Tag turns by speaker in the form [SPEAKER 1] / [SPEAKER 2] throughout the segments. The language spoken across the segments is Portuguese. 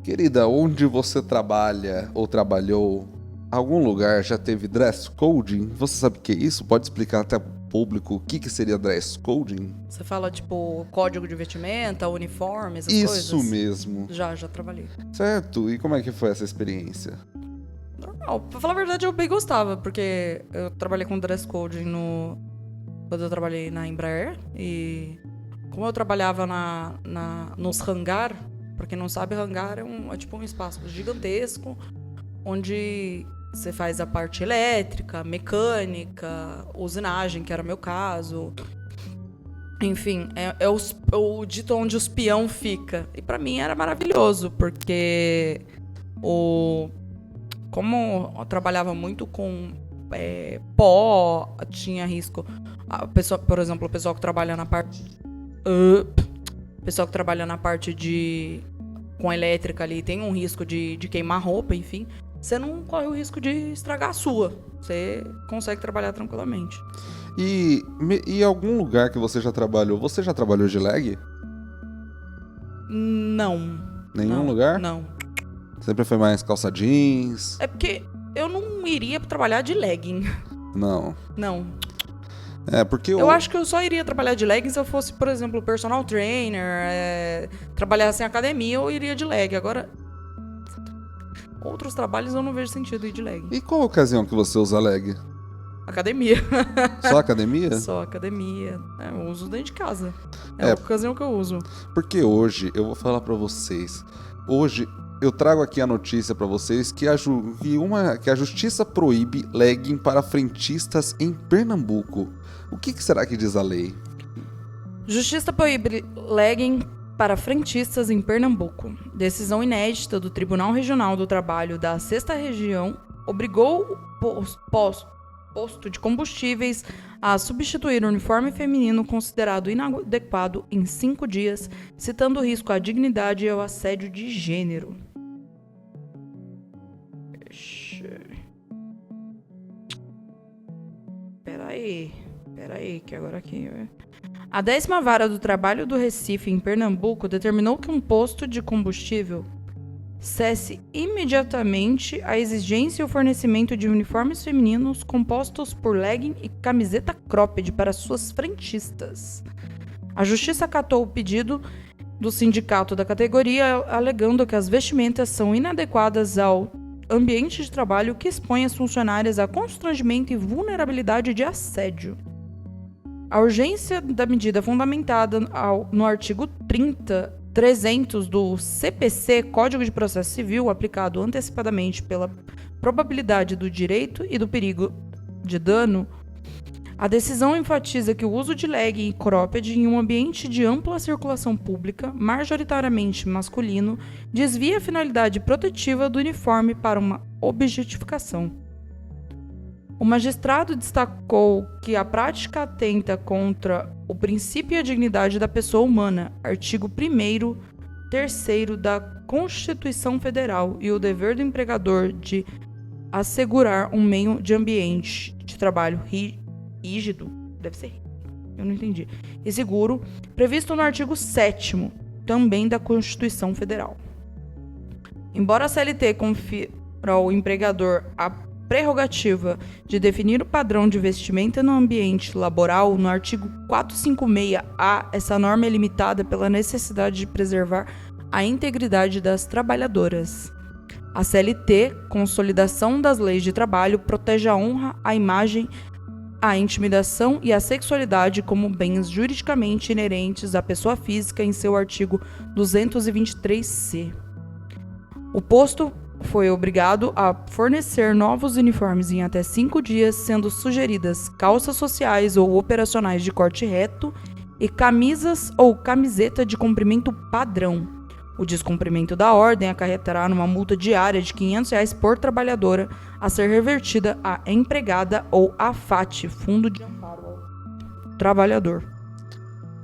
[SPEAKER 1] Querida, onde você trabalha ou trabalhou, algum lugar já teve dress coding? Você sabe o que é isso? Pode explicar até pro público o que seria dress coding?
[SPEAKER 2] Você fala, tipo, código de vestimenta, uniforme, essas
[SPEAKER 1] Isso
[SPEAKER 2] coisas?
[SPEAKER 1] mesmo.
[SPEAKER 2] Já trabalhei.
[SPEAKER 1] Certo? E como é que foi essa experiência?
[SPEAKER 2] Normal. Pra falar a verdade, eu bem gostava, porque eu trabalhei com dress code quando eu trabalhei na Embraer. E como eu trabalhava nos hangar, pra quem não sabe, hangar é tipo um espaço gigantesco, onde você faz a parte elétrica, mecânica, usinagem, que era meu caso. Enfim, é o dito onde os peão fica. E pra mim era maravilhoso, porque como eu trabalhava muito com pó, tinha risco. A pessoa, por exemplo, o pessoal que trabalha na parte. Pessoal que trabalha na parte de. Com elétrica ali tem um risco de queimar roupa, enfim. Você não corre o risco de estragar a sua. Você consegue trabalhar tranquilamente.
[SPEAKER 1] E algum lugar que você já trabalhou de leg?
[SPEAKER 2] Não.
[SPEAKER 1] Nenhum lugar?
[SPEAKER 2] Não.
[SPEAKER 1] Sempre foi mais calça jeans?
[SPEAKER 2] É porque eu não iria trabalhar de legging.
[SPEAKER 1] Não.
[SPEAKER 2] Não.
[SPEAKER 1] É, porque
[SPEAKER 2] Eu acho que eu só iria trabalhar de legging se eu fosse, por exemplo, personal trainer, trabalhasse em academia, eu iria de leg. Agora, outros trabalhos eu não vejo sentido ir de legging.
[SPEAKER 1] E qual ocasião que você usa leg?
[SPEAKER 2] Academia.
[SPEAKER 1] Só academia?
[SPEAKER 2] Só academia. Eu uso dentro de casa. É
[SPEAKER 1] É.
[SPEAKER 2] a ocasião que eu uso.
[SPEAKER 1] Porque hoje, eu vou falar pra vocês, hoje eu trago aqui a notícia pra vocês que a justiça proíbe legging para frentistas em Pernambuco. O que será que diz a lei?
[SPEAKER 2] Justiça proíbe legging para frentistas em Pernambuco. Decisão inédita do Tribunal Regional do Trabalho da 6ª Região obrigou o posto de combustíveis a substituir o uniforme feminino considerado inadequado em 5 dias, citando o risco à dignidade e ao assédio de gênero. Peraí, que agora aqui... A 10ª Vara do Trabalho do Recife, em Pernambuco, determinou que um posto de combustível cesse imediatamente a exigência e o fornecimento de uniformes femininos compostos por legging e camiseta cropped para suas frentistas. A Justiça acatou o pedido do sindicato da categoria, alegando que as vestimentas são inadequadas ao ambiente de trabalho que expõe as funcionárias a constrangimento e vulnerabilidade de assédio. A urgência da medida fundamentada no artigo 300 do CPC, Código de Processo Civil, aplicado antecipadamente pela probabilidade do direito e do perigo de dano, a decisão enfatiza que o uso de legging e cropped em um ambiente de ampla circulação pública, majoritariamente masculino, desvia a finalidade protetiva do uniforme para uma objetificação. O magistrado destacou que a prática atenta contra o princípio e a dignidade da pessoa humana, artigo 1º, 3º da Constituição Federal, e o dever do empregador de assegurar um meio de ambiente de trabalho rígido, eu não entendi, e seguro, previsto no artigo 7º, também da Constituição Federal. Embora a CLT confira ao empregador a prerrogativa de definir o padrão de vestimenta no ambiente laboral, no artigo 456-A, essa norma é limitada pela necessidade de preservar a integridade das trabalhadoras. A CLT, Consolidação das Leis de Trabalho, protege a honra, a imagem, a intimidação e a sexualidade como bens juridicamente inerentes à pessoa física em seu artigo 223-C. O posto foi obrigado a fornecer novos uniformes em até 5 dias, sendo sugeridas calças sociais ou operacionais de corte reto e camisas ou camiseta de comprimento padrão. O descumprimento da ordem acarretará numa multa diária de R$ 500 por trabalhadora, a ser revertida à empregada ou à FAT, Fundo de Amparo ao Trabalhador.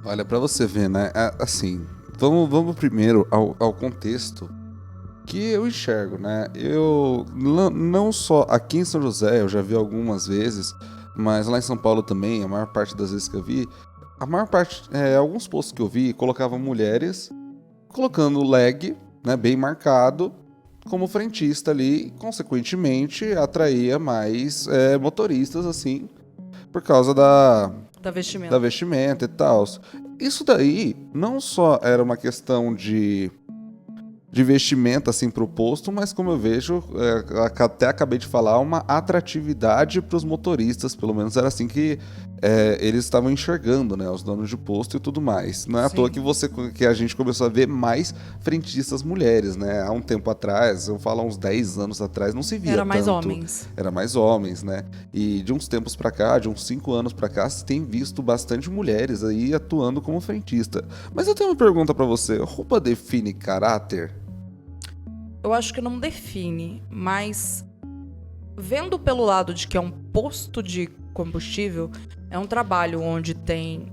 [SPEAKER 1] Olha, pra você ver, né? Assim, vamos primeiro ao contexto que eu enxergo, né? Eu não só aqui em São José, eu já vi algumas vezes, mas lá em São Paulo também, a maior parte das vezes que eu vi, alguns postos que eu vi colocavam mulheres colocando leg, né, bem marcado como frentista ali, consequentemente atraía mais motoristas assim, por causa da vestimenta e tal. Isso daí não só era uma questão de vestimenta assim para o posto, mas como eu vejo, até acabei de falar, uma atratividade para os motoristas, pelo menos era assim que eles estavam enxergando, né, os donos de posto e tudo mais. Não é à toa que a gente começou a ver mais frentistas mulheres, né? Há um tempo atrás, eu falo uns 10 anos atrás, não se via
[SPEAKER 2] Era mais
[SPEAKER 1] tanto.
[SPEAKER 2] homens.
[SPEAKER 1] Era mais homens, né? E de uns tempos pra cá, de uns 5 anos pra cá, se tem visto bastante mulheres aí atuando como frentista. Mas eu tenho uma pergunta pra você, roupa define caráter?
[SPEAKER 2] Eu acho que não define, mas vendo pelo lado de que é um posto de combustível, é um trabalho onde tem,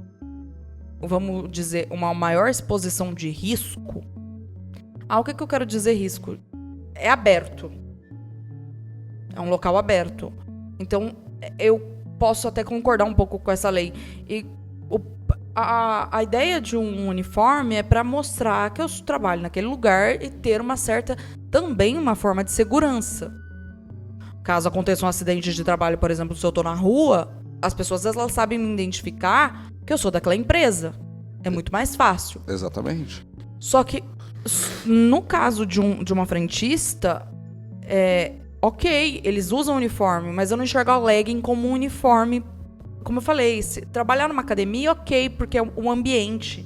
[SPEAKER 2] vamos dizer, uma maior exposição de risco. O que eu quero dizer risco? É aberto. É um local aberto. Então, eu posso até concordar um pouco com essa lei. E a ideia de um uniforme é para mostrar que eu trabalho naquele lugar e ter uma certa, também uma forma de segurança. Caso aconteça um acidente de trabalho, por exemplo, se eu tô na rua, as pessoas elas sabem me identificar que eu sou daquela empresa. É muito mais fácil.
[SPEAKER 1] Exatamente.
[SPEAKER 2] Só que, no caso de uma frentista, ok, eles usam uniforme, mas eu não enxergo a legging como um uniforme. Como eu falei, se trabalhar numa academia, ok, porque é um ambiente.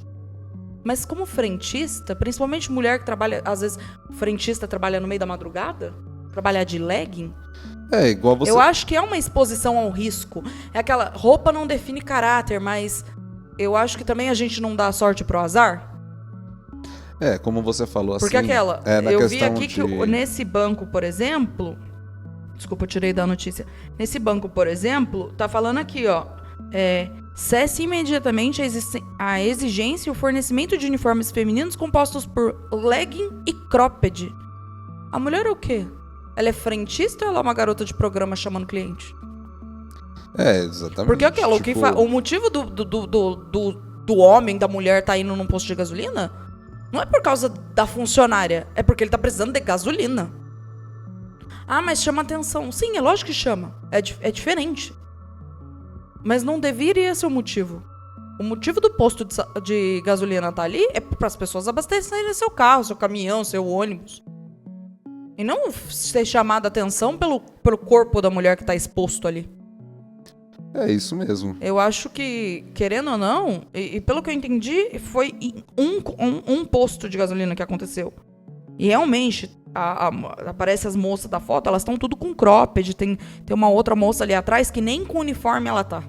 [SPEAKER 2] Mas como frentista, principalmente mulher que trabalha, às vezes, frentista trabalha no meio da madrugada, trabalhar de legging,
[SPEAKER 1] igual você...
[SPEAKER 2] eu acho que é uma exposição ao risco. É aquela, roupa não define caráter, mas eu acho que também a gente não dá sorte pro azar.
[SPEAKER 1] Como você falou assim...
[SPEAKER 2] Porque aquela, eu vi aqui
[SPEAKER 1] que
[SPEAKER 2] nesse banco, por exemplo... Desculpa, eu tirei da notícia. Nesse banco, por exemplo, tá falando aqui, ó. Cesse imediatamente a exigência e o fornecimento de uniformes femininos compostos por legging e cropped. A mulher é o quê? Ela é frentista ou ela é uma garota de programa chamando cliente?
[SPEAKER 1] Exatamente.
[SPEAKER 2] Porque aquela, o motivo do homem, da mulher tá indo num posto de gasolina, não é por causa da funcionária, é porque ele tá precisando de gasolina. Mas chama atenção. Sim, é lógico que chama. É diferente. Mas não deveria ser o motivo. O motivo do posto de gasolina estar ali é para as pessoas abastecerem seu carro, seu caminhão, seu ônibus. E não ser chamada atenção pelo corpo da mulher que está exposto ali.
[SPEAKER 1] É isso mesmo.
[SPEAKER 2] Eu acho que, querendo ou não, e pelo que eu entendi, foi um posto de gasolina que aconteceu. E realmente... aparece as moças da foto, elas estão tudo com cropped, tem uma outra moça ali atrás que nem com uniforme ela tá.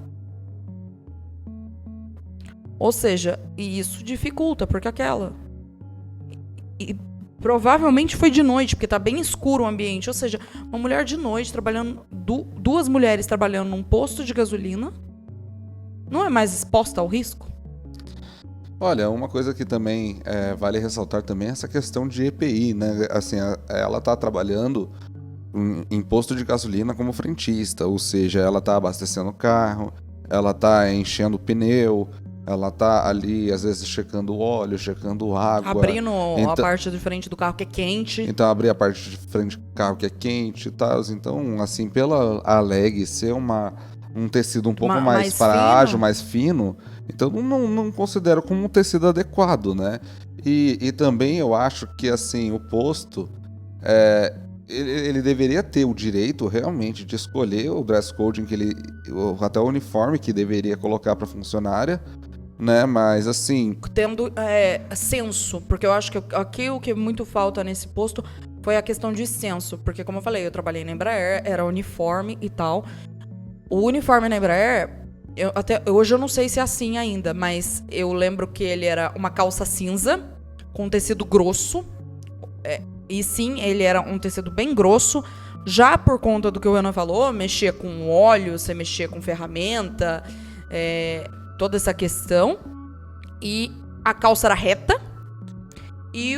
[SPEAKER 2] Ou seja, e isso dificulta, porque aquela... E provavelmente foi de noite, porque tá bem escuro o ambiente. Ou seja, uma mulher de noite trabalhando... duas mulheres trabalhando num posto de gasolina não é mais exposta ao risco?
[SPEAKER 1] Olha, uma coisa que também vale ressaltar também é essa questão de EPI, né? Assim, ela tá trabalhando em posto de gasolina como frentista, ou seja, ela tá abastecendo o carro, ela tá enchendo o pneu, ela tá ali, às vezes, checando o óleo, checando água.
[SPEAKER 2] Abrindo a parte de frente do carro que é quente.
[SPEAKER 1] Então, abrir a parte de frente do carro que é quente e tal. Então, assim, pela Aleg ser um tecido um pouco mais frágil, mais fino, então não considero como um tecido adequado, né? E também eu acho que, assim, o posto, ele deveria ter o direito, realmente, de escolher o dress code, até o uniforme que deveria colocar para funcionária, né? Mas, assim...
[SPEAKER 2] Tendo senso, porque eu acho que aqui o que muito falta nesse posto foi a questão de senso, porque, como eu falei, eu trabalhei na Embraer, era uniforme e tal. O uniforme na Embraer, hoje eu não sei se é assim ainda, mas eu lembro que ele era uma calça cinza com tecido grosso. E sim, ele era um tecido bem grosso. Já por conta do que o Renan falou, mexia com óleo, você mexia com ferramenta, toda essa questão. E a calça era reta. E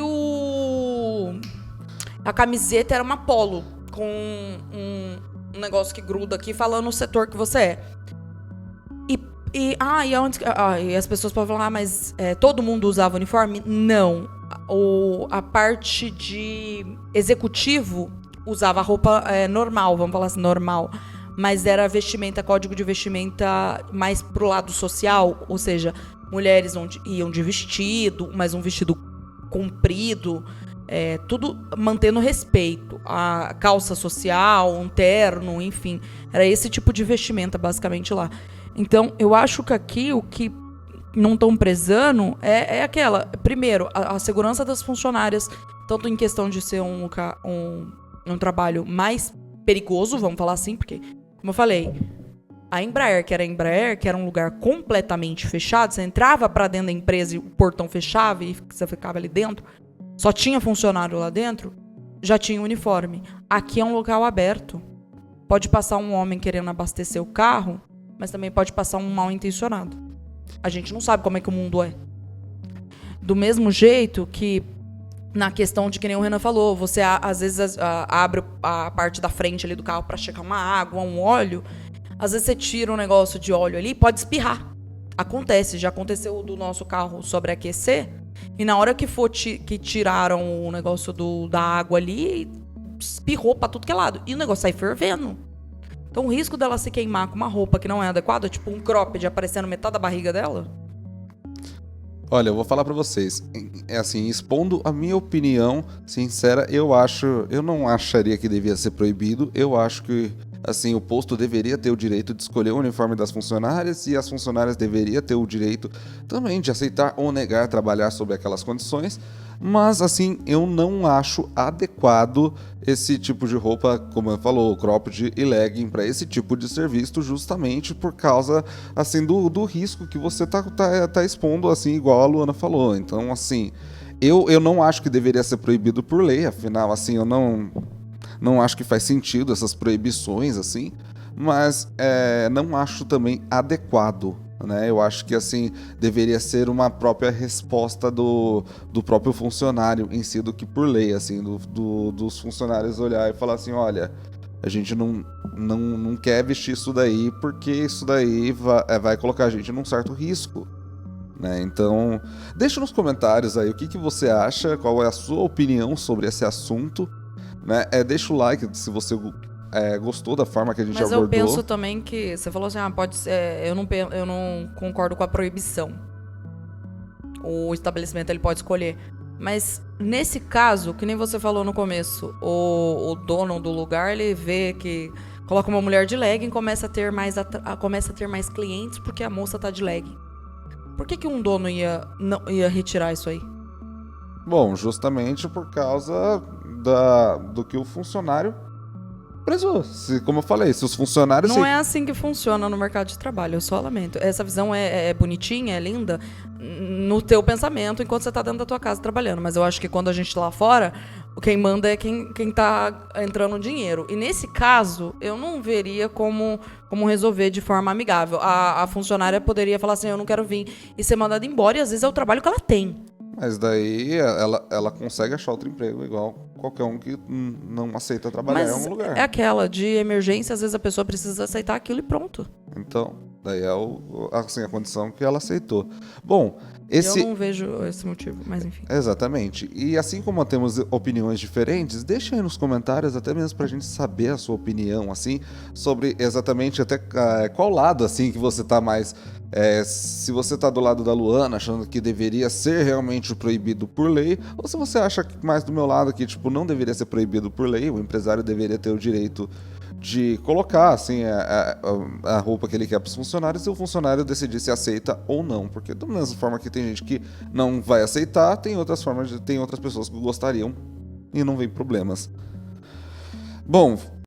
[SPEAKER 2] a camiseta era uma polo com um negócio que gruda aqui falando o setor que você é. E as pessoas podem falar, mas todo mundo usava uniforme? Não. a parte de executivo usava roupa normal, vamos falar assim, normal. Mas era vestimenta, código de vestimenta mais pro lado social, ou seja, mulheres iam de vestido, mas um vestido comprido, tudo mantendo respeito. A calça social, um terno, enfim. Era esse tipo de vestimenta, basicamente, lá. Então, eu acho que aqui o que não estão prezando é aquela... Primeiro, a segurança das funcionárias, tanto em questão de ser um trabalho mais perigoso, vamos falar assim, porque, como eu falei, a Embraer, que era um lugar completamente fechado, você entrava pra dentro da empresa e o portão fechava e você ficava ali dentro, só tinha funcionário lá dentro, já tinha uniforme. Aqui é um local aberto. Pode passar um homem querendo abastecer o carro, mas também pode passar um mal intencionado. A gente não sabe como é que o mundo é. Do mesmo jeito que, na questão de que nem o Renan falou, você às vezes abre a parte da frente ali do carro para checar uma água, um óleo. Às vezes você tira um negócio de óleo ali e pode espirrar. Acontece, já aconteceu do nosso carro sobreaquecer. E na hora que tiraram o negócio da água ali, espirrou pra tudo que é lado. E o negócio sai fervendo. Então o risco dela se queimar com uma roupa que não é adequada, tipo um cropped aparecendo metade da barriga dela...
[SPEAKER 1] Olha, eu vou falar pra vocês, assim, expondo a minha opinião sincera, eu não acharia que devia ser proibido, eu acho que, assim, o posto deveria ter o direito de escolher o uniforme das funcionárias e as funcionárias deveriam ter o direito também de aceitar ou negar trabalhar sob aquelas condições, mas, assim, eu não acho adequado esse tipo de roupa, como eu falou, cropped e legging para esse tipo de serviço, justamente por causa, assim, do risco que você tá expondo, assim, igual a Luana falou. Então, assim, eu não acho que deveria ser proibido por lei, afinal, assim, eu não acho que faz sentido essas proibições, assim, mas não acho também adequado, né? Eu acho que, assim, deveria ser uma própria resposta do próprio funcionário em si do que por lei, assim, dos funcionários olhar e falar assim, olha, a gente não quer vestir isso daí porque isso daí vai colocar a gente num certo risco, né? Então, deixa nos comentários aí o que você acha, qual é a sua opinião sobre esse assunto, né? Deixa o like se você gostou da forma que a gente abordou.
[SPEAKER 2] Mas eu penso também que... Você falou assim, pode ser... Eu não concordo com a proibição. O estabelecimento, ele pode escolher. Mas, nesse caso, que nem você falou no começo, o dono do lugar, ele vê que... Coloca uma mulher de legging e começa a ter mais clientes porque a moça tá de legging. Por que um dono ia retirar isso aí?
[SPEAKER 1] Bom, justamente por causa do que o funcionário prezou. Como eu falei, se os funcionários...
[SPEAKER 2] Não é assim que funciona no mercado de trabalho, eu só lamento. Essa visão é bonitinha, é linda no teu pensamento enquanto você tá dentro da tua casa trabalhando. Mas eu acho que quando a gente tá lá fora, quem manda é quem tá entrando dinheiro. E nesse caso, eu não veria como resolver de forma amigável. A funcionária poderia falar assim, eu não quero vir e ser mandada embora, e às vezes é o trabalho que ela tem.
[SPEAKER 1] Mas daí ela consegue achar outro emprego, igual qualquer um que não aceita trabalhar em algum lugar.
[SPEAKER 2] É aquela de emergência, às vezes a pessoa precisa aceitar aquilo e pronto.
[SPEAKER 1] Então, daí é assim, a condição que ela aceitou. Bom, eu
[SPEAKER 2] não vejo esse motivo, mas enfim.
[SPEAKER 1] Exatamente. E assim como temos opiniões diferentes, deixa aí nos comentários, até mesmo pra gente saber a sua opinião, assim, sobre exatamente até qual lado, assim, que você tá mais... se você tá do lado da Luana, achando que deveria ser realmente proibido por lei, ou se você acha mais do meu lado que, tipo, não deveria ser proibido por lei, o empresário deveria ter o direito de colocar, assim, a roupa que ele quer para os funcionários e o funcionário decidir se aceita ou não. Porque da mesma forma que tem gente que não vai aceitar, tem outras pessoas que gostariam e não vem problemas. Bom,